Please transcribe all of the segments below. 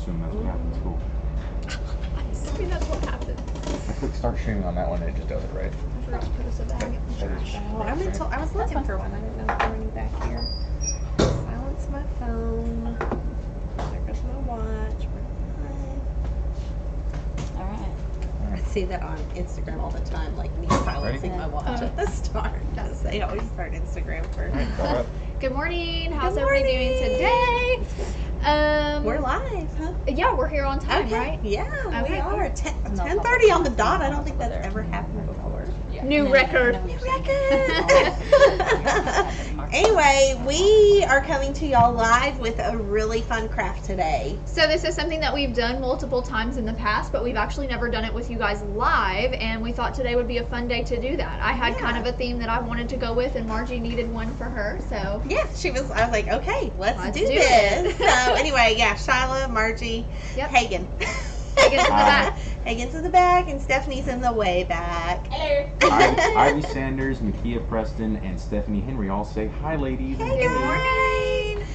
assume that's what happens. Cool. I mean, that's what happened. I click start streaming on that one and it just does it, right? I forgot to put us a bag in the trash. Oh, I was looking for one. I didn't know if there were any back here. Silence my phone. There goes my watch. All right. I see that on Instagram all the time, like me silencing Ready? my watch at the start. They always start Instagram first. Good morning. How's Good everybody morning. doing today? We're live, huh? Yeah, we're here on time, right? Yeah, we Okay, are. 10:30 on the dot. I don't think that's ever happened before. New record. New record. Anyway, we are coming to y'all live with a really fun craft today. So this is something that we've done multiple times in the past, but we've actually never done it with you guys live, and we thought today would be a fun day to do that. I had kind of a theme that I wanted to go with, and Margie needed one for her, so. Yeah, I was like, okay, let's do this. So anyway, yeah, Shyla, Margie, Hagen. Hagen's in the back. Hagen's in the back, and Stephanie's in the way back. Hello. Ivy Sanders, Makia Preston, and Stephanie Henry all say hi, ladies. Hey, good morning.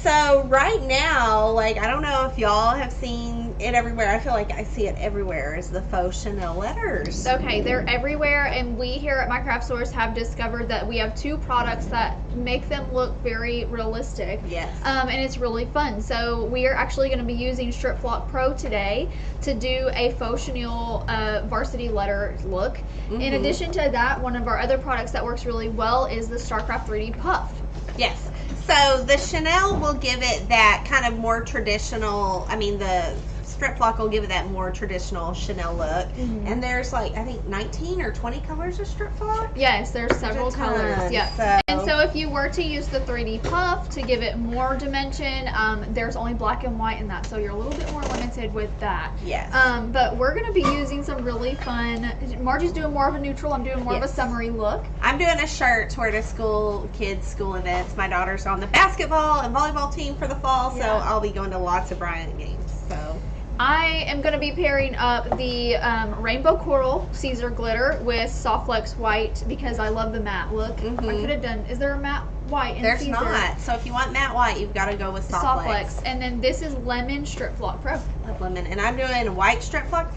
So right now, like, I don't know if y'all have seen it everywhere. I feel like I see it everywhere. Is the Faux Chenille letters. Okay, they're everywhere, and we here at My Craft Source have discovered that we have two products that make them look very realistic. Yes. And it's really fun. So we are actually going to be using Strip Flock Pro today to do a Faux Chenille Varsity letter look. In addition to that, one of our other products that works really well is the StarCraft 3D Puff. Yes. So the Chenille will give it that kind of more traditional, the Strip Flock will give it that more traditional Chenille look. And there's like, I think 19 or 20 colors of Strip Flock. Yes, there's several colors. Yeah. And so if you were to use the 3D Puff to give it more dimension, there's only black and white in that, so you're a little bit more limited with that. Yes. But we're going to be using some really fun, Margie's doing more of a neutral, I'm doing more of a summery look. I'm doing a shirt to wear to kids' school events. My daughter's on the basketball and volleyball team for the fall, so I'll be going to lots of Bryant games. So I am going to be pairing up the Rainbow Coral Caesar Glitter with Soft Flex White because I love the matte look. I could have done, is there a matte white in There's Caesar? not. So if you want matte white, you've got to go with Soft Flex. And then this is Lemon Strip Flock Pro. Lemon. And I'm doing white Strip Flock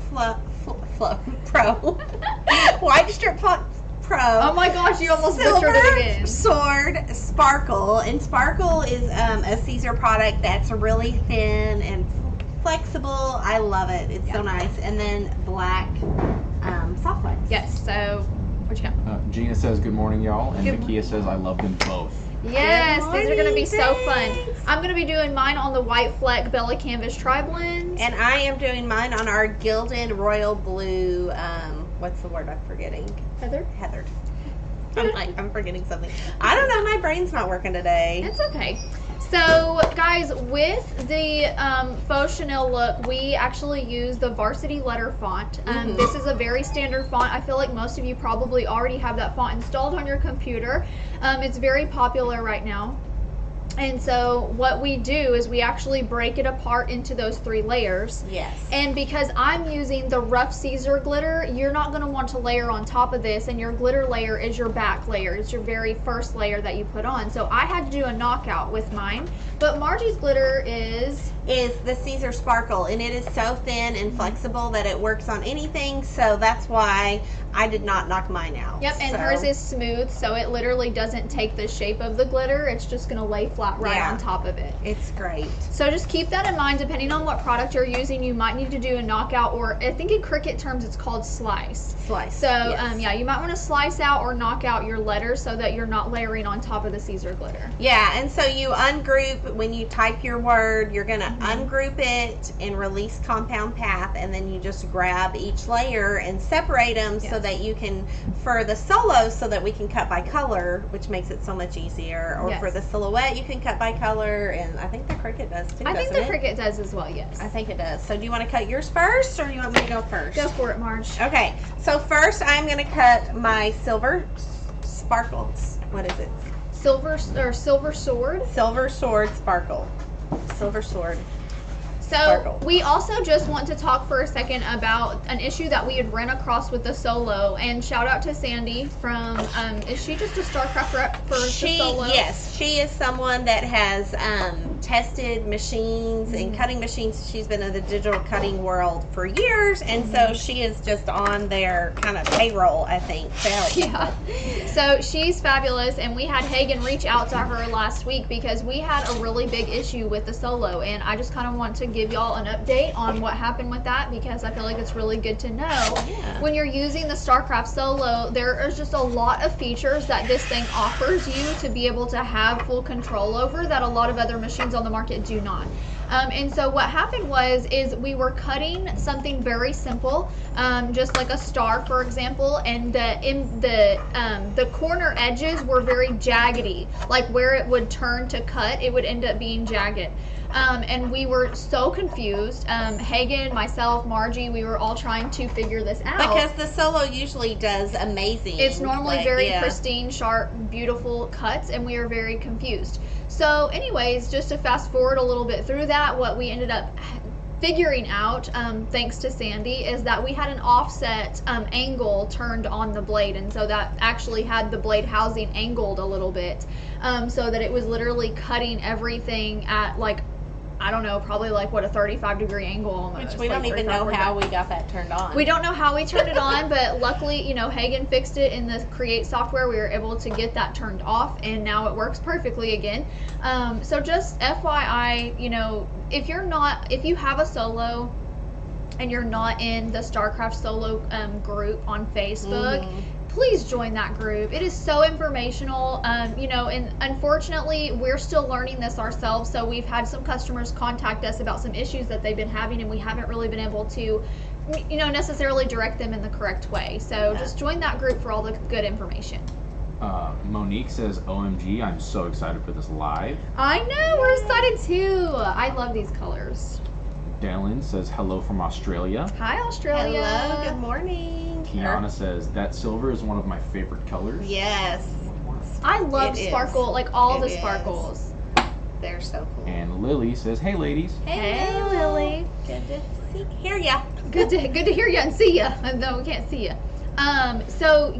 Pro. White Strip Flock Pro. Oh my gosh, you almost butchered it again. Sword Sparkle. And Sparkle is a Caesar product that's really thin and flexible. I love it. It's so nice. And then black Soft Flex. Yes. So, what you got? Gina says good morning, y'all, and Makia says I love them both. Yes, these are going to be so fun. I'm going to be doing mine on the White Fleck Bella Canvas Tri-Blend. And I am doing mine on our Gilded Royal Blue, what's the word I'm forgetting? Heather? Heather. I'm forgetting something. I don't know, my brain's not working today. It's okay. So, guys, with the Faux Chenille look, we actually use the Varsity letter font. This is a very standard font. I feel like most of you probably already have that font installed on your computer. It's very popular right now. And so what we do is we actually break it apart into those 3 layers. Yes. And because I'm using the rough Caesar glitter, you're not going to want to layer on top of this, and your glitter layer is your back layer. It's your very first layer that you put on. So I had to do a knockout with mine. But Margie's glitter is the Caesar Sparkle, and it is so thin and flexible that it works on anything, so that's why I did not knock mine out. Yep, and hers is smooth, so it literally doesn't take the shape of the glitter. It's just going to lay flat right on top of it. It's great. So just keep that in mind. Depending on what product you're using, you might need to do a knockout, or I think in Cricut terms it's called slice. So yeah, you might want to slice out or knock out your letters so that you're not layering on top of the Caesar glitter. Yeah, and so you ungroup when you type your word. You're going to ungroup it and release compound path, and then you just grab each layer and separate them so that you can, for the solo, so that we can cut by color, which makes it so much easier, or for the silhouette you can cut by color, and I think the Cricut does too. I think the Cricut does as well, yes. I think it does. So do you want to cut yours first, or do you want me to go first? Go for it, Marge. Okay, so first I'm going to cut my Silver Sparkles. What is it? Silver Sword? Silver Sword Sparkle. Silver Sword. So we also just want to talk for a second about an issue that we had ran across with the solo, and shout out to Sandy from, is she just a StarCraft rep for the solo? Yes, she is someone that has tested machines and cutting machines. She's been in the digital cutting world for years, and so she is just on their kind of payroll, I think. Yeah. So she's fabulous, and we had Hagen reach out to her last week because we had a really big issue with the Solo, and I just kind of want to give y'all an update on what happened with that because I feel like it's really good to know. Yeah. When you're using the StarCraft Solo, there is just a lot of features that this thing offers you to be able to have full control over that a lot of other machines on the market do not. And so what happened is we were cutting something very simple, just like a star, for example, and the corner edges were very jaggedy, like where it would turn to cut, it would end up being jagged. And we were so confused. Hagen, myself, Margie, we were all trying to figure this out. Because the Solo usually does amazing. It's normally very pristine, sharp, beautiful cuts, and we were very confused. So anyways, just to fast forward a little bit through that, what we ended up figuring out, thanks to Sandy, is that we had an offset angle turned on the blade, and so that actually had the blade housing angled a little bit, so that it was literally cutting everything at, like, I don't know, probably like what, a 35-degree angle almost. Which we don't even know how we got that turned on. We don't know how we turned it on, but luckily, you know, Hagen fixed it in the Create software. We were able to get that turned off, and now it works perfectly again. So just FYI, you know, if you have a Solo and you're not in the StarCraft Solo group on Facebook, please join that group. It is so informational, you know, and unfortunately we're still learning this ourselves, so we've had some customers contact us about some issues that they've been having, and we haven't really been able to, you know, necessarily direct them in the correct way. So just join that group for all the good information. Monique says, OMG, I'm so excited for this live. I know, we're excited too. I love these colors. Dylan says, hello from Australia. Hi, Australia. Hello, good morning. Kiana says, that silver is one of my favorite colors. Yes. I love It sparkle, is. like all the It is. sparkles. They're so cool. And Lily says, hey ladies. Hey, Lily. Good to hear ya. Good to hear you and see you. Though we can't see you. So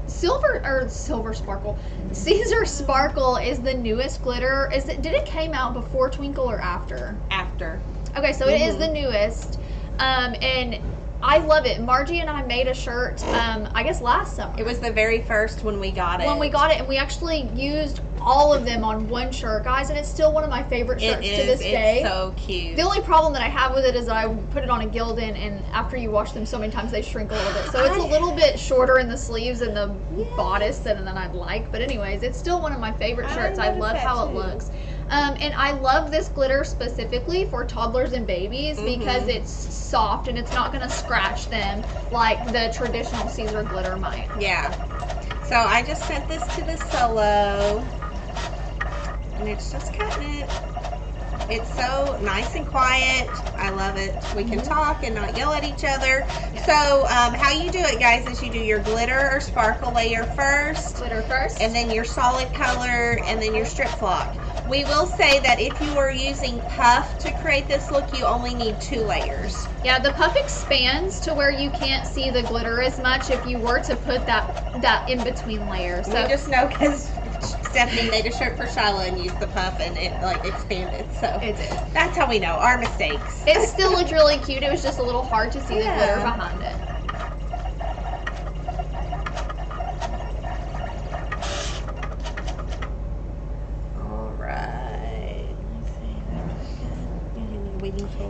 silver sparkle. Caesar Sparkle is the newest glitter. Did it came out before Twinkle or after? After. Okay, so it is the newest. And I love it. Margie and I made a shirt, I guess last summer. It was the very first when we got it. When we got it, and we actually used all of them on one shirt, guys, and it's still one of my favorite shirts to this day. It's so cute. The only problem that I have with it is that I put it on a Gildan, and after you wash them so many times, they shrink a little bit. So it's a little bit shorter in the sleeves and the bodice than I'd like. But anyways, it's still one of my favorite shirts. I love how it looks. And I love this glitter specifically for toddlers and babies because it's soft and it's not going to scratch them like the traditional Caesar glitter might. Yeah. So I just sent this to the Solo, and it's just cutting it. It's so nice and quiet. I love it. We can talk and not yell at each other. Yeah. So how you do it, guys, is you do your glitter or sparkle layer first. Glitter first. And then your solid color, and then your strip flock. We will say that if you are using puff to create this look, you only need 2 layers. Yeah, the puff expands to where you can't see the glitter as much if you were to put that in between layer. So We just know because Stephanie made a shirt for Shyla and used the puff, and it like expanded. So it did. that's how we know our mistakes. It still looked really cute. It was just a little hard to see the glitter behind it.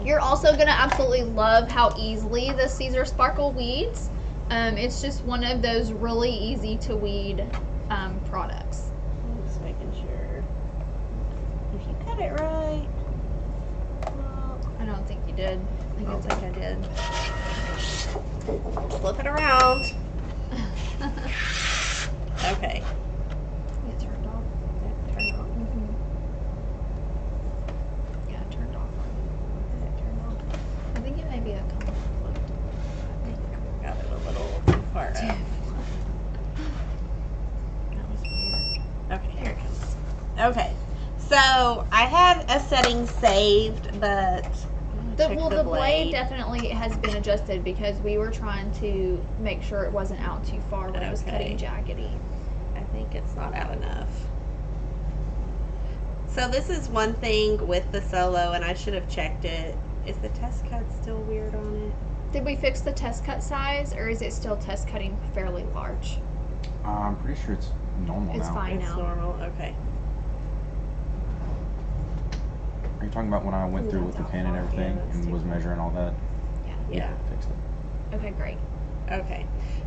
You're also going to absolutely love how easily the Caesar Sparkle weeds. It's just one of those really easy to weed products. I'm just making sure if you cut it right. Well, I don't think you did. I don't think I did. Flip it around. Okay. It turned off. Turn on. Yeah, it turned off. I think it may be a conflict. Got it a little too far up. That was weird. Okay, here it comes. Okay, so I had a setting saved, but The blade definitely has been adjusted because we were trying to make sure it wasn't out too far when it was cutting jaggedy. I think it's not out enough. So this is one thing with the Solo, and I should have checked it. Is the test cut still weird on it? Did we fix the test cut size, or is it still test cutting fairly large? I'm pretty sure it's normal It's now. fine It's now. normal. Okay. Are you talking about when I went through with the pen and everything Yeah, that's and was too measuring all that? Yeah. Fixed it. Okay, great. Okay.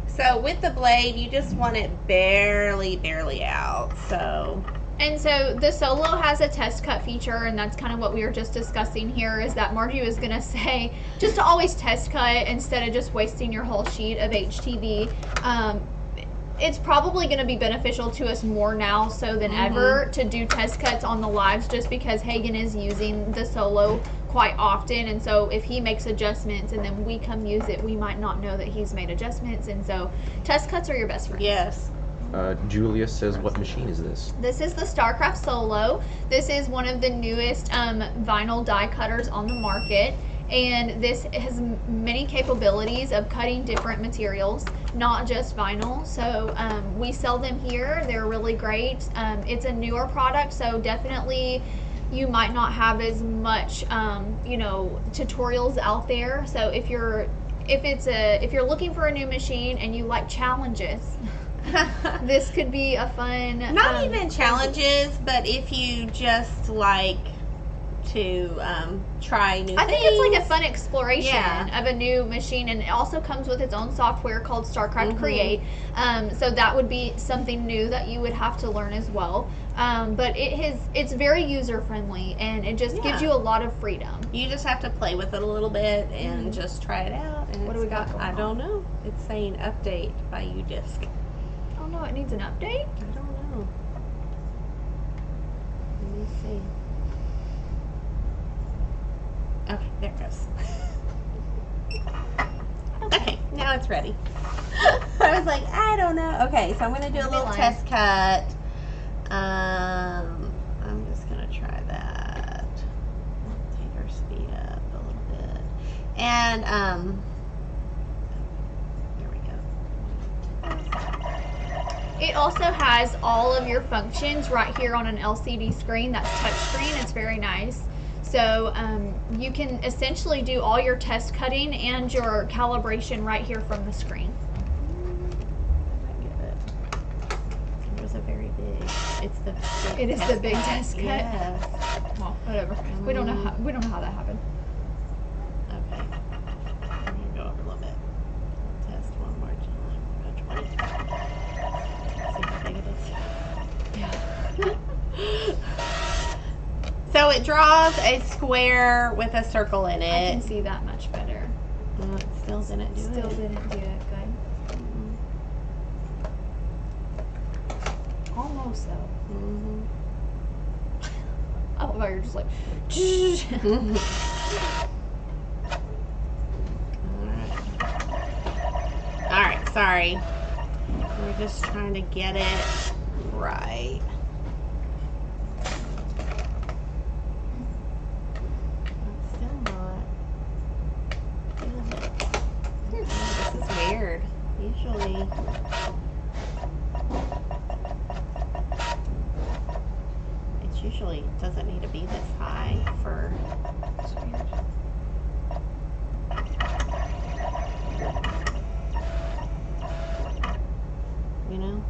So with the blade, you just want it barely out. So And so the Solo has a test cut feature, and that's kind of what we were just discussing here, is that Margie was going to say just to always test cut instead of just wasting your whole sheet of HTV. It's probably going to be beneficial to us more now so than ever to do test cuts on the lives, just because Hagen is using the Solo quite often, and so if he makes adjustments and then we come use it, we might not know that he's made adjustments, and so test cuts are your best friend. yes. Julia says, what machine is this? This is the StarCraft Solo. This is one of the newest vinyl die cutters on the market, and this has many capabilities of cutting different materials, not just vinyl. So we sell them here. They're really great. It's a newer product, so definitely you might not have as much tutorials out there. So if you're looking for a new machine and you like challenges, this could be a fun. Not even challenges, but if you just like to try new I things. think it's like a fun exploration Yeah. of a new machine, and it also comes with its own software called StarCraft Create. So that would be something new that you would have to learn as well. But it's very user friendly, and it just gives Yeah. you a lot of freedom. You just have to play with it a little bit and just try it out. And What do we got going I on? don't know. It's saying update by UDisc. Oh no, it needs an update. I don't know. Let me see. Okay, there it goes. Okay, now it's ready. I was like, I don't know. Okay, so I'm going to do a little test cut. I'm just going to try that. Take our speed up a little bit. And, there we go. It also has all of your functions right here on an LCD screen. That's touchscreen. It's very nice. So you can essentially do all your test cutting and your calibration right here from the screen. It was a very big. It's the. It is the big test cut. Yes. Well, whatever. We don't know how that happened. Okay. I'm gonna go over a little bit. Test one more time. Go 20. See how big it is. Yeah. So it draws a square with a circle in I can it. see that much better. Oh, it still didn't do Still it. didn't do it good. Almost though. Mhm. Oh, I thought you were just like. All right, sorry. We're just trying to get it right. It's still not. This is weird. Usually. It usually doesn't need to be this high for. It's weird. You know?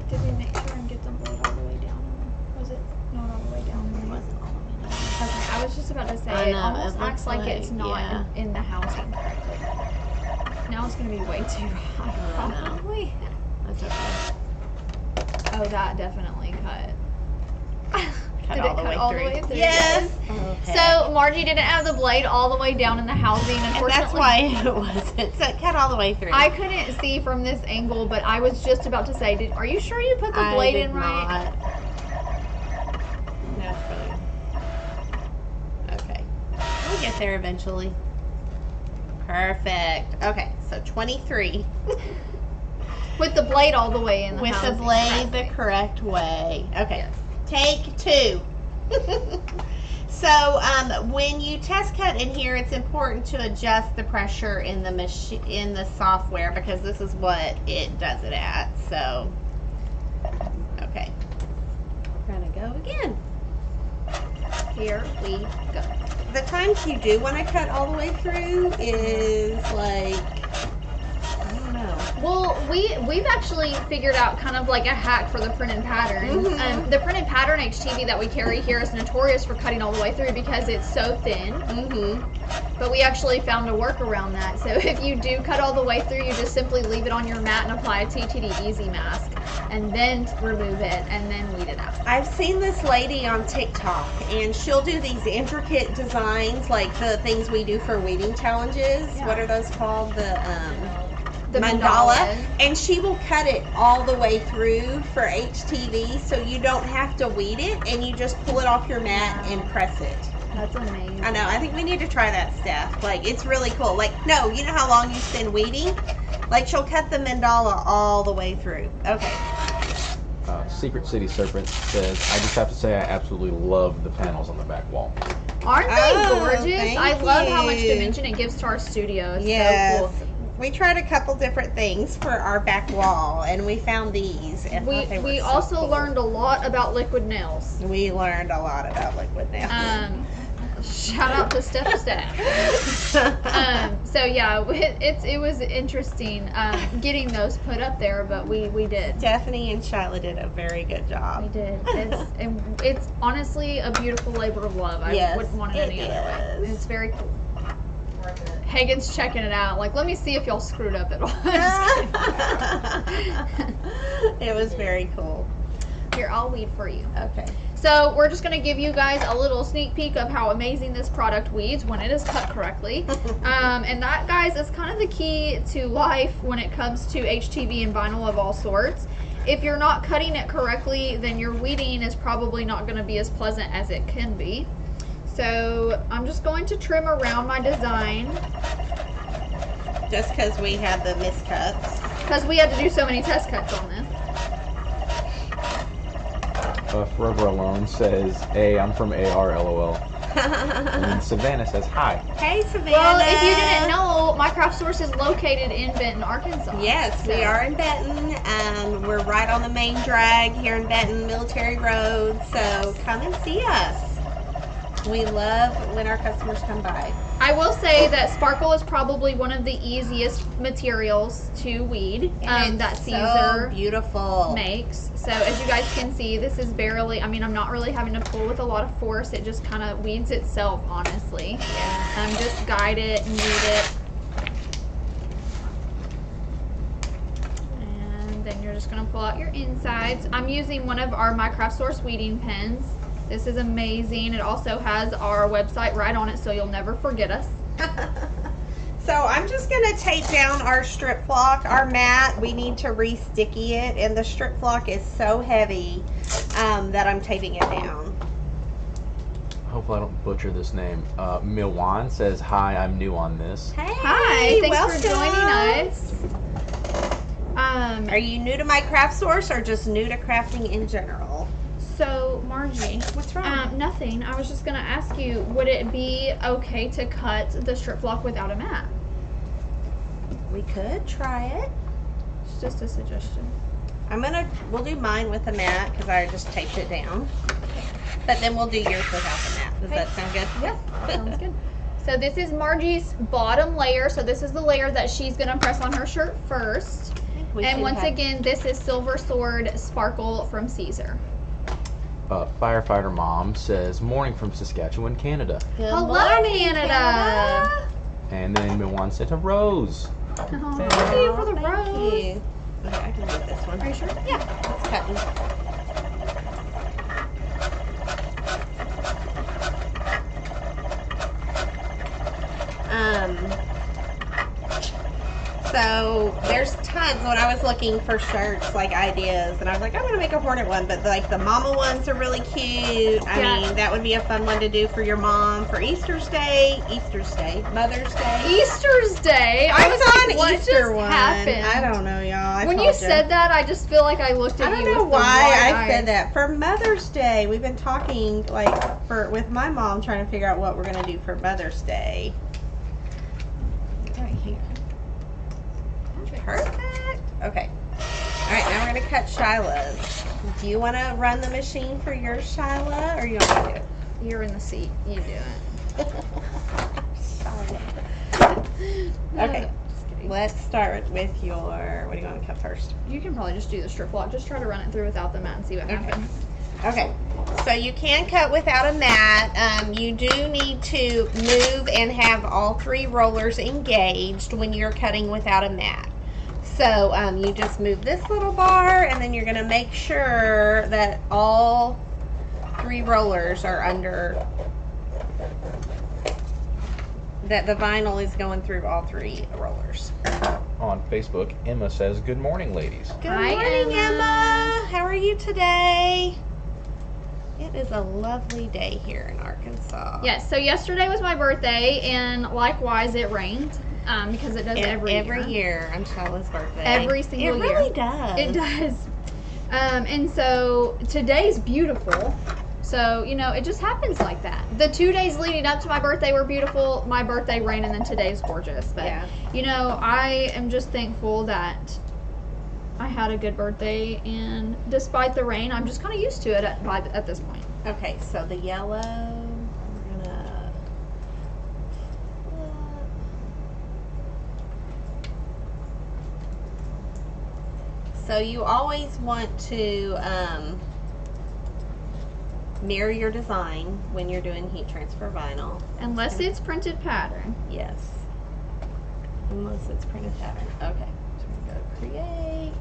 Did we make sure and get the blade all the way down? Was it not all the way down? It wasn't all the way down. Okay, I was just about to say, I it know, almost it acts looks like it's like- not yeah. in the housing correctly. Now it's going to be way too high, I know. probably. That's okay. Oh, that definitely cut. Cut Did all it the cut way all through. the way through? Yes. So Margie didn't have the blade all the way down in the housing. And Unfortunately, that's why it wasn't. So it cut all the way through. I couldn't see from this angle, but I was just about to say, are you sure you put the I blade did in right? not. No, it's really. Okay. We'll get there eventually. Perfect. Okay, so 23. With the blade all the way in the With the housing blade the correctly. correct way. Okay. Yes. Take 2. So when you test cut in here, it's important to adjust the pressure in the machine, in the software, because this is what it does it at. So, okay, we're gonna go again. Here we go. The times you do want to cut all the way through is like, I don't know. Well, we've actually figured out kind of like a hack for the printed pattern. Mhm. The printed pattern HTV that we carry here is notorious for cutting all the way through because it's so thin. But we actually found a workaround that. So if you do cut all the way through, you just simply leave it on your mat and apply a TTD Easy mask, and then remove it and then weed it out. I've seen this lady on TikTok, and she'll do these intricate designs, like the things we do for weeding challenges. Yeah. What are those called? The mandala. And she will cut it all the way through for HTV, so you don't have to weed it, and you just pull it off your mat and press it. That's amazing. I know. I think we need to try that, Steph. Like, it's really cool. Like, no, you know how long you spend weeding? Like, she'll cut the mandala all the way through. Okay. Secret City Serpent says, I just have to say I absolutely love the panels on the back wall. Aren't they Oh, gorgeous? thank I love how much you. dimension it gives to our studio. It's Yes. so cool. We tried a couple different things for our back wall, and we found these. And thought they were We so also cool. learned a lot about liquid nails. We learned a lot about liquid nails. Shout out to Steph. So yeah, it was interesting getting those put up there, but we did. Stephanie and Shyla did a very good job. We did. It's honestly a beautiful labor of love. I Yes, wouldn't want it any it other way. is. It's very cool. Hagen's checking it out. Like, let me see if y'all screwed up at all. It was very cool. Here, I'll weed for you. Okay. So we're just going to give you guys a little sneak peek of how amazing this product weeds when it is cut correctly. And that, guys, is kind of the key to life when it comes to HTV and vinyl of all sorts. If you're not cutting it correctly, then your weeding is probably not going to be as pleasant as it can be. So I'm just going to trim around my design. Just because we had the miscuts. Because we had to do so many test cuts on this. Forever Alone says, hey, I'm from AR, LOL. And then Savannah says, hi. Hey, Savannah. Well, if you didn't know, my craft source is located in Benton, Arkansas. Yes, we are in Benton. We're right on the main drag here in Benton, Military Road. So come and see us. We love when our customers come by. I will say that sparkle is probably one of the easiest materials to weed that Caesar so beautiful makes. So as you guys can see, this is barely, I mean, I'm not really having to pull with a lot of force. It just kind of weeds itself, honestly. Yeah. Just guide it and weed it. And then you're just going to pull out your insides. I'm using one of our My Craft Source weeding pens. This is amazing. It also has our website right on it, so you'll never forget us. So I'm just going to tape down our strip flock, our mat. We need to re-sticky it, and the strip flock is so heavy that I'm taping it down. Hopefully I don't butcher this name. Milwan says, hi, I'm new on this. Hey, Hi, thanks welcome. for joining us. Are you new to My Craft Source or just new to crafting in general? So, Margie, What's wrong? nothing. I was just going to ask you, would it be okay to cut the strip flock without a mat? We could try it. It's just a suggestion. We'll do mine with a mat because I just taped it down. But then we'll do yours without the mat. Does that sound good? Yeah, sounds good. So this is Margie's bottom layer. So this is the layer that she's going to press on her shirt first. And once again, this is Silver Sword Sparkle from Caesar. Firefighter Mom says, morning from Saskatchewan, Canada. Hello, Canada. And then Milwan sent a rose. Oh, thank you for the Thank rose. you. Okay, I can do this one. Are you sure? Yeah. It's cutting. So there's tons when I was looking for shirts, like ideas, and I was like, I'm gonna make a hornet one, but like the mama ones are really cute. I mean, that would be a fun one to do for your mom for Mother's Day. Easter's Day. I saw an what Easter just one. happened? I don't know, y'all. When you said that, I just feel like I looked at you. I don't know with the why wide I eyes. said that. For Mother's Day, we've been talking with my mom, trying to figure out what we're gonna do for Mother's Day. Right here. Perfect. Okay. All right, now we're gonna cut Shyla's. Do you want to run the machine for your Shyla, or you want me to do it? You're in the seat. You do it. Okay. Let's start with your. What do you want to cut first? You can probably just do the strip block. Just try to run it through without the mat and see what happens. Okay, so you can cut without a mat. You do need to move and have all 3 rollers engaged when you're cutting without a mat. So you just move this little bar, and then you're going to make sure that all 3 rollers are under, that the vinyl is going through all 3 rollers. On Facebook, Emma says, "Good morning, ladies." Good Hi, morning, Emma. Emma. How are you today? It is a lovely day here in Arkansas. Yes, so yesterday was my birthday, and likewise it rained, because it does every year on Shyla's birthday. Every single year. It really does. It does. And so today's beautiful. So, you know, it just happens like that. The 2 days leading up to my birthday were beautiful. My birthday rained, and then today's gorgeous. But, you know, I am just thankful that I had a good birthday, and despite the rain, I'm just kind of used to it at this point. Okay, so the yellow, we're gonna flip. So you always want to mirror your design when you're doing heat transfer vinyl. Unless it's printed pattern. Yes. Unless it's printed pattern. Okay. So we're gonna go create.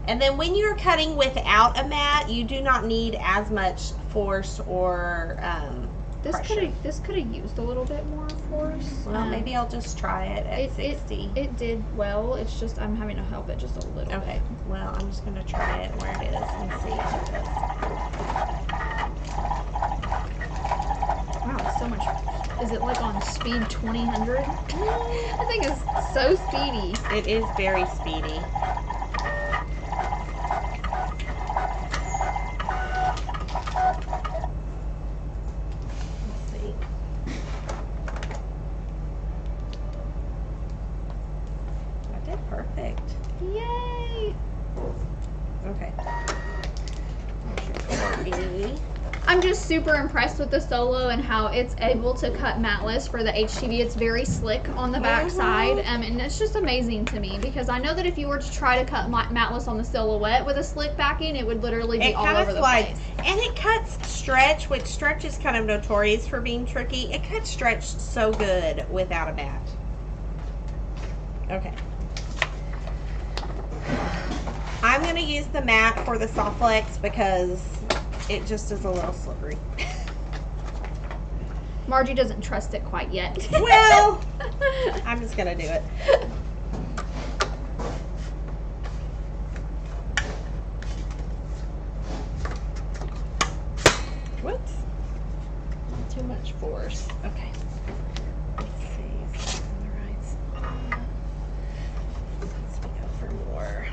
And then when you're cutting without a mat, you do not need as much force or pressure. This could have used a little bit more force. Well, maybe I'll just try it at 60. It did well. It's just I'm having to help it just a little bit. Okay. Well, I'm just gonna try it where it is and see if it does. Wow, so much. Is it like on speed 2000? I think it's so speedy. It is very speedy. Let's see. I did perfect. Yay! Okay. I'm just super impressed with the Solo and how it's able to cut matless for the HTV. It's very slick on the back side, and it's just amazing to me because I know that if you were to try to cut matless on the Silhouette with a slick backing, it would literally be all over the place. And it cuts stretch, which stretch is kind of notorious for being tricky. It cuts stretch so good without a mat. Okay. I'm going to use the mat for the Softflex because it just is a little slippery. Margie doesn't trust it quite yet. Well, I'm just going to do it. Whoops. Too much force. Okay. Let's see if it's on the right spot. Let's go for more.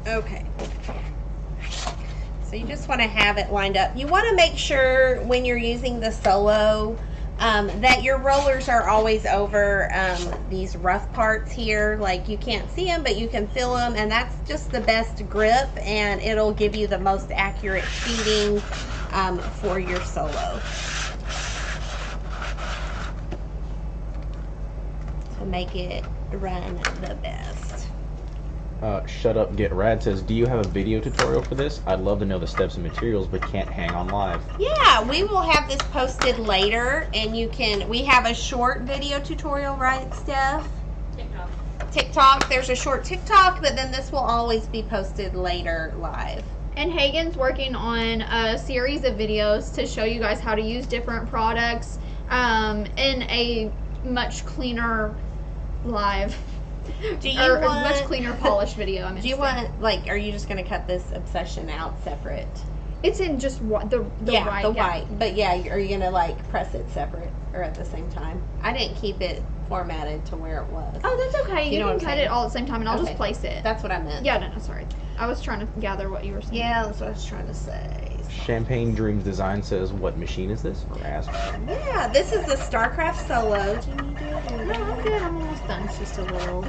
Okay. So you just want to have it lined up. You want to make sure when you're using the Solo that your rollers are always over these rough parts here. Like you can't see them, but you can feel them, and that's just the best grip, and it'll give you the most accurate feeding for your Solo. To make it run the best. Shut Up Get Rad says, "Do you have a video tutorial for this? I'd love to know the steps and materials, but can't hang on live." Yeah, we will have this posted later, and we have a short video tutorial, right, Steph? TikTok. There's a short TikTok, but then this will always be posted later live. And Hagen's working on a series of videos to show you guys how to use different products in a much cleaner live. Do you or want much cleaner polished video. I mean, Do you want, like, are you just going to cut this Obsession out separate? It's in just the white. The white. But yeah, are you going to, like, press it separate or at the same time? I didn't keep it formatted to where it was. Oh, that's okay. You know can what I'm cut saying? it all at the same time, and I'll Okay. just place it. That's what I meant. Yeah, no, sorry. I was trying to gather what you were saying. Yeah, that's what I was trying to say. Champagne Dreams Design says, what machine is this? Or ask. Yeah, this is the StarCraft Solo. Do you need it? No, I'm good. I'm almost done. It's just a little.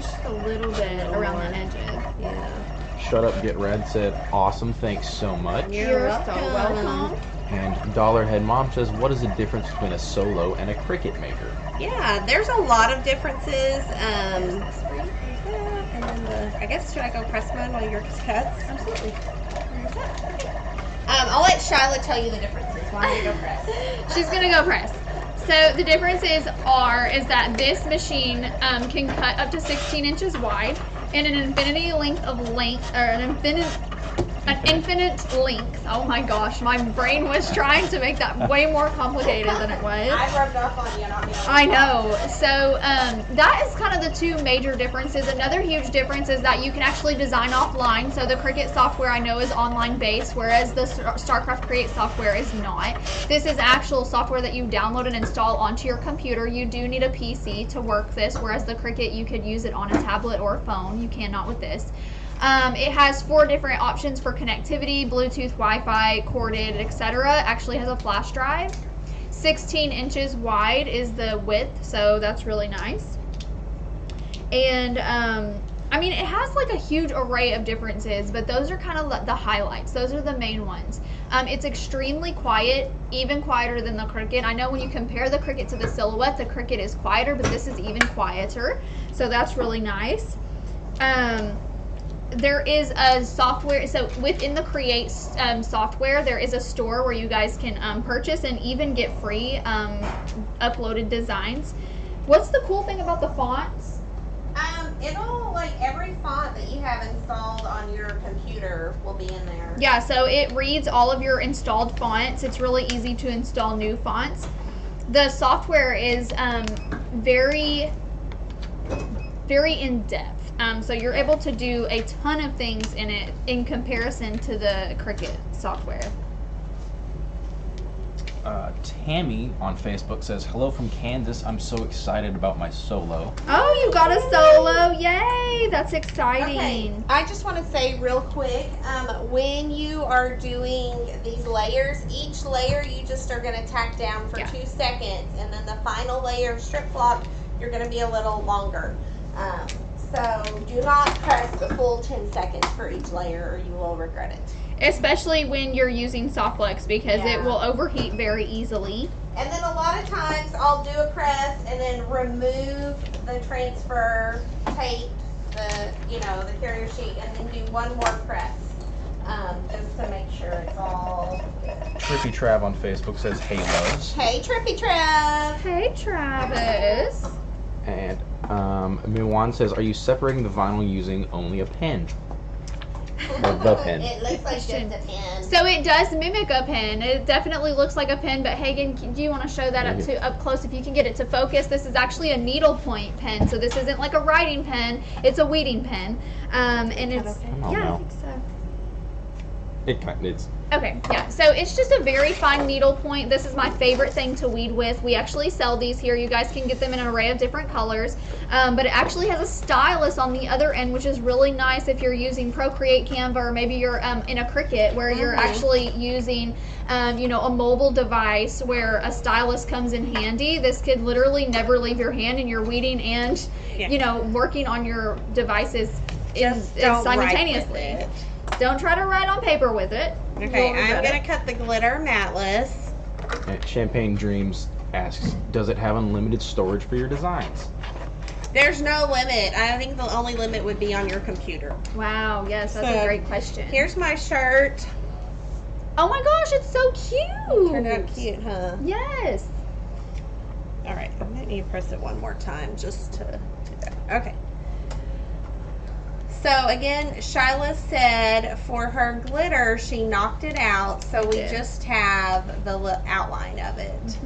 bit around the edges. Yeah. Shut Up Get Red said, awesome, thanks so much. You're so welcome. And Dollarhead Mom says, what is the difference between a solo and a Cricut maker? Yeah, there's a lot of differences. And then I guess, should I go press mine while yours cuts? Absolutely. I'll let Shyla tell you the differences. Why don't you go press? She's gonna go press. So the differences is that this machine can cut up to 16 inches wide and an infinite length. Oh my gosh, my brain was trying to make that way more complicated than it was. I rubbed off on you, not me. I know. So that is kind of the two major differences. Another huge difference is that you can actually design offline. So the Cricut software I know is online based, whereas the StarCraft Create software is not. This is actual software that you download and install onto your computer. You do need a PC to work this, whereas the Cricut, you could use it on a tablet or a phone. You cannot with this. It has 4 different options for connectivity: Bluetooth, Wi-Fi, corded, etc. Actually has a flash drive. 16 inches wide is the width, so that's really nice. And I mean, it has like a huge array of differences, but those are kind of the highlights. Those are the main ones. It's extremely quiet, even quieter than the Cricut. I know when you compare the Cricut to the Silhouette, the Cricut is quieter, but this is even quieter, so that's really nice. There is a software, so within the Create software, there is a store where you guys can purchase and even get free uploaded designs. What's the cool thing about the fonts? It'll, like, every font that you have installed on your computer will be in there. Yeah, so it reads all of your installed fonts. It's really easy to install new fonts. The software is very, very in-depth. So you're able to do a ton of things in it in comparison to the Cricut software. Tammy on Facebook says, hello from Kansas. I'm so excited about my solo. Oh, you got a solo. Yay. That's exciting. Okay, I just want to say real quick, when you are doing these layers, each layer you just are going to tack down for 2 seconds, and then the final layer of strip flock, you're going to be a little longer. So do not press the full 10 seconds for each layer or you will regret it. Especially when you're using Softflex, because it will overheat very easily. And then a lot of times I'll do a press and then remove the transfer tape, the carrier sheet, and then do one more press. Just to make sure it's all good. Trippy Trav on Facebook says, hey loves. Hey Trippy Trav. Hey Travis. And Miwan says, are you separating the vinyl using only a pen? Or the pen? It looks like just a pen. So it does mimic a pen. It definitely looks like a pen, but Hagen, do you want to show that up close if you can get it to focus? This is actually a needlepoint pen, so this isn't like a writing pen. It's a weeding pen. And it's, I think so. It's Okay, yeah, so it's just a very fine needle point. This is my favorite thing to weed with. We actually sell these here. You guys can get them in an array of different colors, but it actually has a stylus on the other end, which is really nice if you're using Procreate Canva, or maybe you're in a Cricut where you're actually using a mobile device where a stylus comes in handy. This could literally never leave your hand, and you're weeding and working on your devices simultaneously. Don't try to write on paper with it. Okay, I'm going to cut the glitter matless. Champagne Dreams asks, does it have unlimited storage for your designs? There's no limit. I think the only limit would be on your computer. Wow, yes, that's a great question. Here's my shirt. Oh my gosh, it's so cute. Turned out cute, huh? Yes. All right, I might need to press it one more time just to do that. Okay. So again, Shyla said for her glitter, she knocked it out, so we just have the outline of it.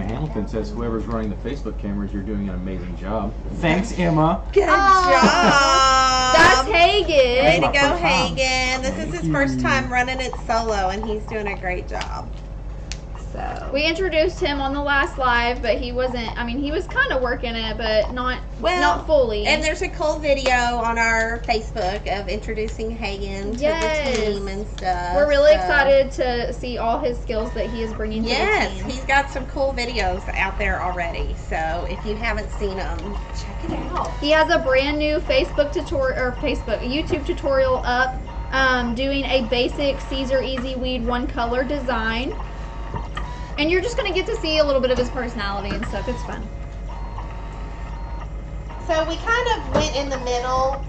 Emma Hamilton says, whoever's running the Facebook cameras, you're doing an amazing job. Thanks, Emma. Good job. That's Hagen. Way to my go, first time. Hagen. This is his first time running it solo, and he's doing a great job. So We introduced him on the last live, but he wasn't. I mean, he was kind of working it, but not fully. And there's a cool video on our Facebook of introducing Hagen to Yes. the team and stuff. We're really so- excited to see all his skills that he is bringing to Yes, the team. he's got some cool videos out there already. So if you haven't seen them, check it out. He has a brand new YouTube tutorial up, doing a basic Caesar Easy Weed one color design. And you're just going to get to see a little bit of his personality and stuff. It's fun. So we kind of went in the middle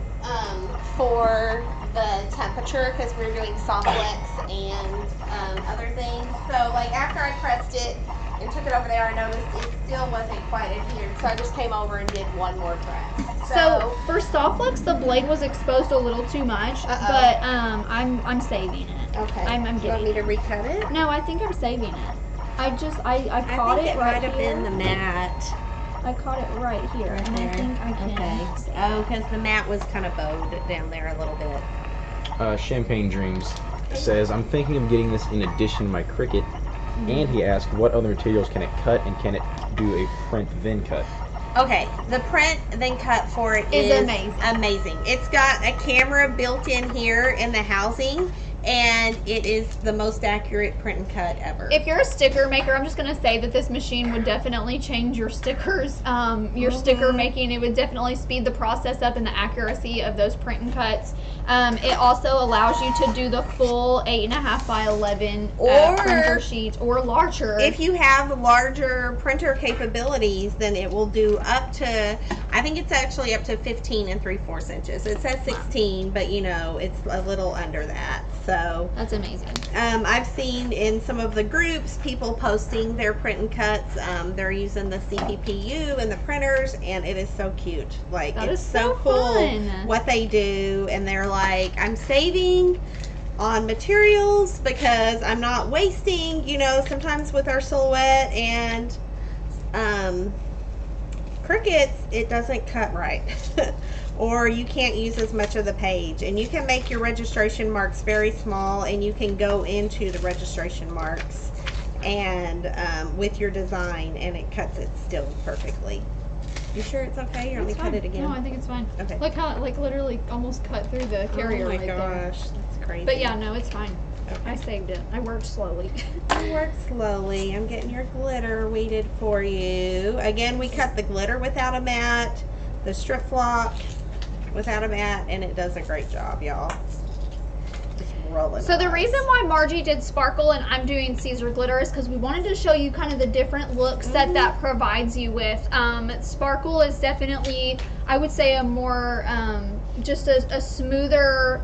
for the temperature because we were doing soft flex and other things. So like after I pressed it and took it over there, I noticed it still wasn't quite adhered. So I just came over and did one more press. So for Softflex, the blade was exposed a little too much, but I'm saving it. Okay. I'm you want getting me it. to recut it? No, I think I'm saving it. I caught I think it it right might have here. been the mat. I caught it right here, Right and there. I think I can. Okay. Oh, because the mat was kind of bowed down there a little bit. Champagne Dreams says, I'm thinking of getting this in addition to my Cricut. And he asked, what other materials can it cut, and can it do a print then cut? Okay, the print then cut for it Is is amazing. It's got a camera built in here in the housing, and it is the most accurate print and cut ever. If you're a sticker maker, I'm just gonna say that this machine would definitely change your stickers. Your sticker making, it would definitely speed the process up and the accuracy of those print and cuts. It also allows you to do the full 8.5 by 11 Or- printer sheet or larger. If you have larger printer capabilities, then it will do up to, I think it's actually up to 15 3/4 inches. It says 16, but you know, it's a little under that. So That's amazing. I've seen in some of the groups people posting their print and cuts. They're using the CPPU and the printers, and it is so cute. Like, That it's is so so cool fun. what they do, and they're like, I'm saving on materials because I'm not wasting, you know, sometimes with our silhouette and Cricuts, it doesn't cut right. Or you can't use as much of the page, and you can make your registration marks very small, and you can go into the registration marks and with your design, and it cuts it still perfectly. You sure it's okay? You want me to cut it again? No, I think it's fine. Okay. Look how it, like, literally almost cut through the carrier oh my right there. gosh, that's crazy. But yeah, no, it's fine. Okay. I saved it. I worked slowly. You work slowly. I'm getting your glitter weeded for you. Again, we cut the glitter without a mat, the strip flock without a mat, and it does a great job, y'all. Just rolling. So the eyes. reason why Margie did sparkle and I'm doing Caesar glitter is because we wanted to show you kind of the different looks that provides you with. Sparkle is definitely, I would say, a more just a smoother,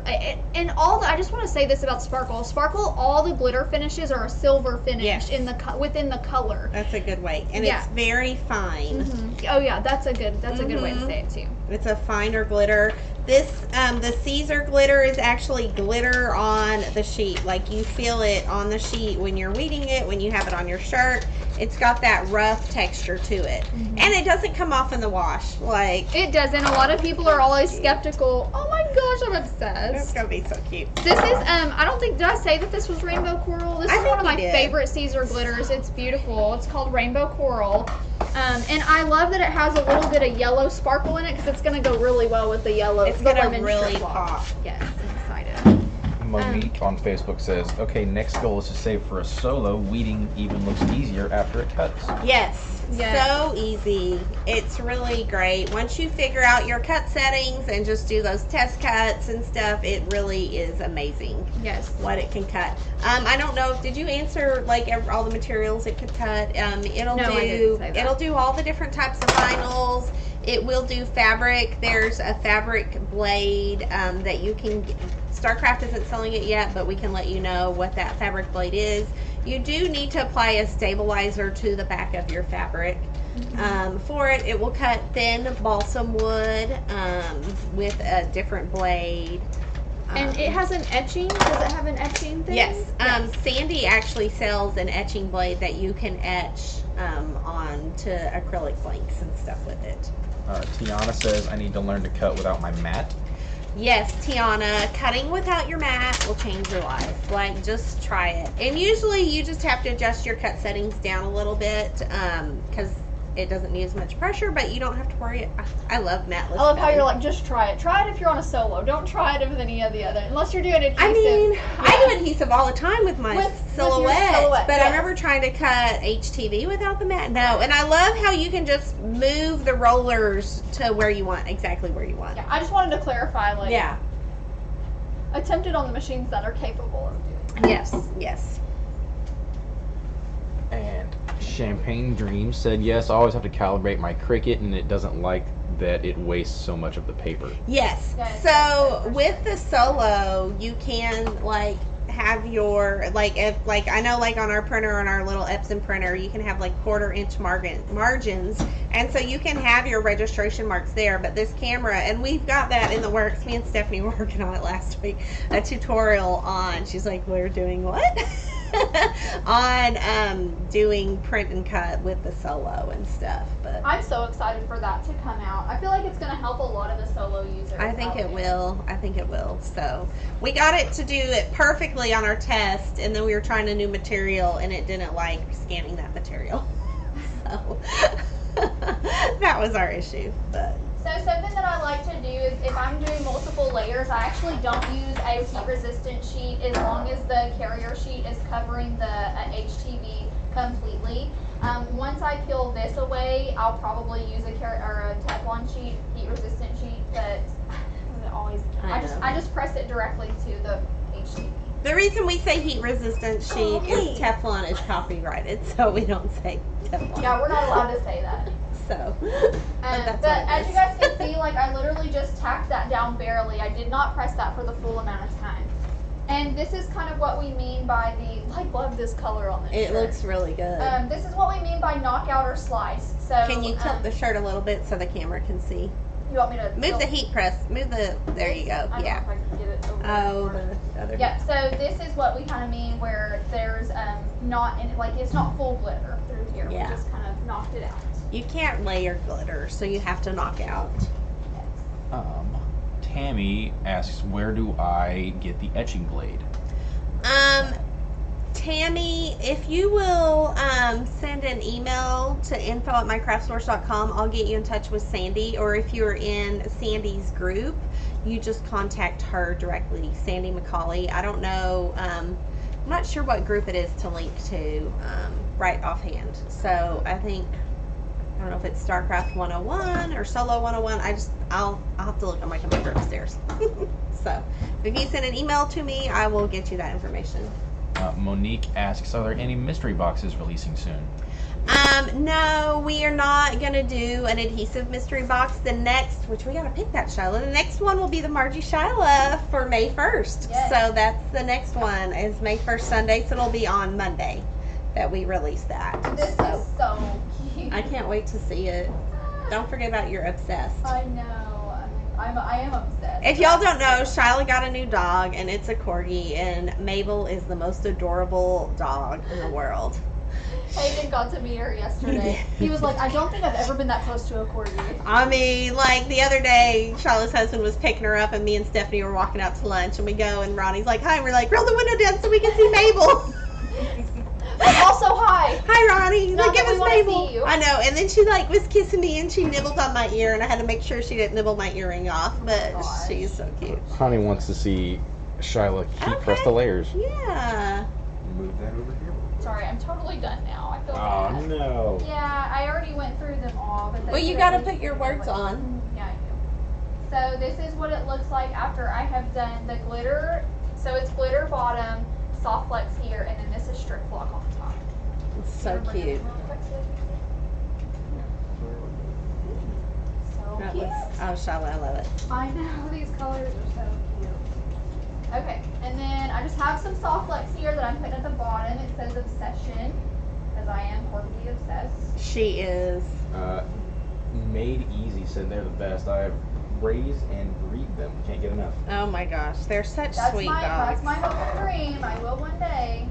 and all the, I just want to say this about Sparkle. Sparkle, all the glitter finishes are a silver finish Yes. in the within the color. That's a good way, and Yeah. it's very fine. Oh yeah, that's a good way to say it too. It's a finer glitter. This the Caesar glitter is actually glitter on the sheet. Like, you feel it on the sheet when you're weeding it, when you have it on your shirt. It's got that rough texture to it, and it doesn't come off in the wash. Like, It doesn't. A lot of people are always skeptical. Oh my gosh, I'm it's obsessed. gonna be so cute. This is I don't think, did I say that this was rainbow coral? This I is one think of my you did. favorite Caesar glitters. It's beautiful. It's called rainbow coral. And I love that it has a little bit of yellow sparkle in it because it's going to go really well with the yellow. It's the gonna lemon really strip lock. pop. Yes, I'm excited. Monique on Facebook says, okay, next goal is to save for a solo. Weeding even looks easier after it cuts. Yes. Yes. So easy. It's really great. Once you figure out your cut settings and just do those test cuts and stuff, it really is amazing Yes. what it can cut. I don't know, did you answer like all the materials it could cut? It'll No, I didn't do say that. it'll do all the different types of vinyls. It will do fabric. There's a fabric blade that you can StarCraft isn't selling it yet, but we can let you know what that fabric blade is. You do need to apply a stabilizer to the back of your fabric. For it, it will cut thin balsam wood with a different blade. And it has an etching. Does it have an etching thing? Yes. Sandy actually sells an etching blade that you can etch onto acrylic blanks and stuff with it. Tiana says I need to learn to cut without my mat. Yes, Tiana, cutting without your mat will change your life. Like, just try it. And usually you just have to adjust your cut settings down a little bit because it doesn't need as much pressure, but you don't have to worry. I love matless. I love how you're like, just try it. Try it if you're on a solo. Don't try it with any of the other, unless you're doing adhesive. I mean, I do adhesive all the time with my silhouette, but yes. I remember trying to cut HTV without the mat. No, and I love how you can just move the rollers to where you want, exactly where you want. Yeah, I just wanted to clarify, like, Yeah. attempt it on the machines that are capable of doing it. Yes. And Champagne Dream said, yes, I always have to calibrate my Cricut, and it doesn't like that it wastes so much of the paper. Yes. Yes. So with the Solo, you can like have your if I know like on our printer, on our little Epson printer, you can have like 1/4-inch margins, and so you can have your registration marks there. But this camera, and we've got that in the works. Me and Stephanie were working on it last week. A tutorial on. She's like, we're doing what? on doing print and cut with the Solo and stuff. But I'm so excited for that to come out. I feel like it's going to help a lot of the solo users. I think out it there. will. I think it will. So we got it to do it perfectly on our test, and then we were trying a new material, and it didn't like scanning that material. So that was our issue. But So something that I like to do is if I'm doing multiple layers, I actually don't use a heat resistant sheet as long as the carrier sheet is covering the HTV completely. Once I peel this away, I'll probably use a Teflon sheet, heat resistant sheet, but it always, I just press it directly to the HTV. the reason we say heat resistant sheet is Teflon is copyrighted, so we don't say Teflon. Yeah, we're not allowed to say that. So, But as you guys can see, like I literally just tacked that down barely. I did not press that for the full amount of time. And this is kind of what we mean by I love this color on this it shirt. looks really good. This is what we mean by knockout or slice. So Can you tilt the shirt a little bit so the camera can see? You want me to Move the heat press. Move the. There you go. I don't Yeah. know if I can get it over Oh, there. the other. Yeah, so this is what we kind of mean where there's it's not full glitter through here. Yeah. We just kind of knocked it out. You can't layer glitter, so you have to knock out. Tammy asks, where do I get the etching blade? Tammy, if you will send an email to info@mycraftsource.com, I'll get you in touch with Sandy. Or if you're in Sandy's group, you just contact her directly, Sandy McCauley. I don't know. I'm not sure what group it is to link to right offhand. So I don't know if it's StarCraft 101 or Solo 101. I'll have to look on my computer upstairs. So if you send an email to me, I will get you that information. Monique asks, are there any mystery boxes releasing soon? No, we are not going to do an adhesive mystery box. The next, which we got to pick that, Shyla. The next one will be the Marji Shyla for May 1st. Yes. So that's the next one is May 1st Sunday. So it'll be on Monday that we release that. This is so cute. I can't wait to see it. Don't forget about you're obsessed. I know. I am obsessed. If y'all don't know, Shyla got a new dog, and it's a corgi, and Mabel is the most adorable dog in the world. Hayden got to meet her yesterday. He was like, I don't think I've ever been that close to a corgi. I mean, like the other day, Shyla's husband was picking her up, and me and Stephanie were walking out to lunch, and we go, and Ronnie's like, hi, and we're like, roll the window down so we can see Mabel. But also, hi. Hi, Ronnie. Not Like, it that we was wanna Mabel. see you. I know. And then she like was kissing me, and she nibbled on my ear, and I had to make sure she didn't nibble my earring off. But Gosh. she's so cute. Honey wants to see Shyla heat press the layers. Yeah. Move that over here. Sorry, I'm totally done now. I feel Oh, bad. no. Yeah, I already went through them all. But Well, you got to put your words on. Yeah, I do. So this is what it looks like after I have done the glitter. So it's glitter bottom, soft flex here, and then this is strip block on top. It's so cute. So That cute. was, oh, Shyla, I love it. I know, these colors are so cute. Okay, and then I just have some soft flex here that I'm putting at the bottom. It says Obsession, because I am horribly obsessed. She is. Made Easy said they're the best. I have raise and breed them. Can't get enough. Oh my gosh, they're such sweet That's dogs. my hope and dream. I will one day.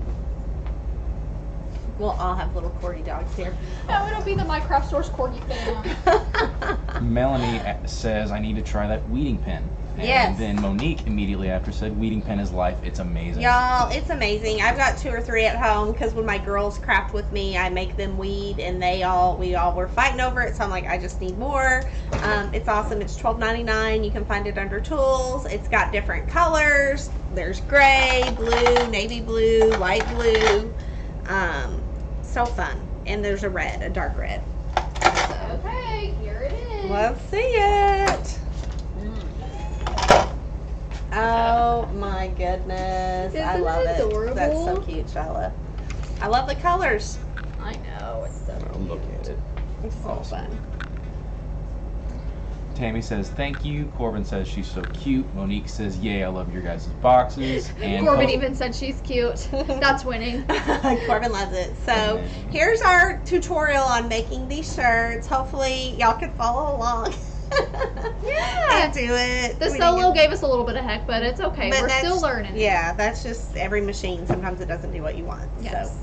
We'll all have little corgi dogs here. No, it'll be the Minecraft Source Corgi fam. Melanie says, I need to try that weeding pen. And Yes. then Monique immediately after said, weeding pen is life. It's amazing. Y'all, it's amazing. I've got 2 or 3 at home because when my girls craft with me, I make them weed, and we all were fighting over it. So I'm like, I just need more. It's awesome. It's $12.99. You can find it under tools. It's got different colors. There's gray, blue, navy blue, light blue. So fun. And there's a red, a dark red. Okay, here it is. Let's see it. Oh my goodness. I Isn't love it it. That's so adorable? cute, Shyla. I love the colors. I know, it's so Oh, look at it. It's so Awesome. fun. Tammy says, thank you. Corbin says, she's so cute. Monique says, yay, I love your guys' boxes. And Corbin even said she's cute. That's winning. Corbin loves it. So And then- here's our tutorial on making these shirts. Hopefully y'all can follow along. Yeah. And do it. The We solo didn't- gave us a little bit of heck, but it's okay. but We're that's- still learning. Yeah, that's just every machine. Sometimes it doesn't do what you want. Yes.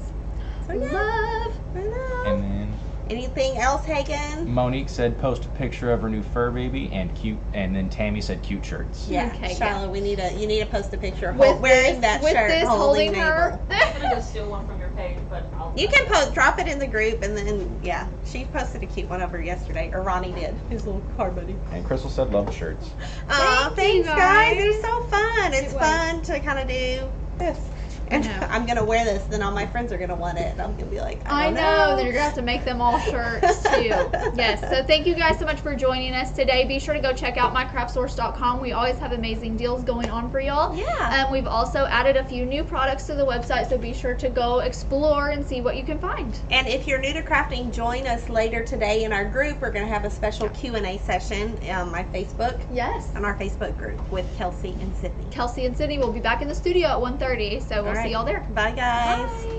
So yeah. Love. I know. And then Anything else, Hagen? Monique said, post a picture of her new fur baby and cute. And then Tammy said, cute shirts. Yeah, Okay, Shyla, you need to post a picture of With wearing this, that with shirt, this holding her. Mabel. I'm gonna go steal one from your page, but I'll. You can drop it in the group, and then yeah, she posted a cute one over yesterday, or Ronnie did, his little car buddy. And Crystal said, love the shirts. Oh, Thank you, thanks guys. guys. It's so fun. It's It was. fun to kind of do this. And know. I'm gonna wear this, then all my friends are gonna want it, and I'm gonna be like, I I know. don't know. Then you're gonna have to make them all shirts too. Yes. So thank you guys so much for joining us today. Be sure to go check out mycraftsource.com. We always have amazing deals going on for y'all. Yeah. We've also added a few new products to the website, so be sure to go explore and see what you can find. And if you're new to crafting, join us later today in our group. We're gonna have a special Q&A session on my Facebook, Yes. on our Facebook group with Kelsey and Sydney. Kelsey and Sydney will be back in the studio at 1:30, so we'll All right. see y'all there. Bye guys. Bye.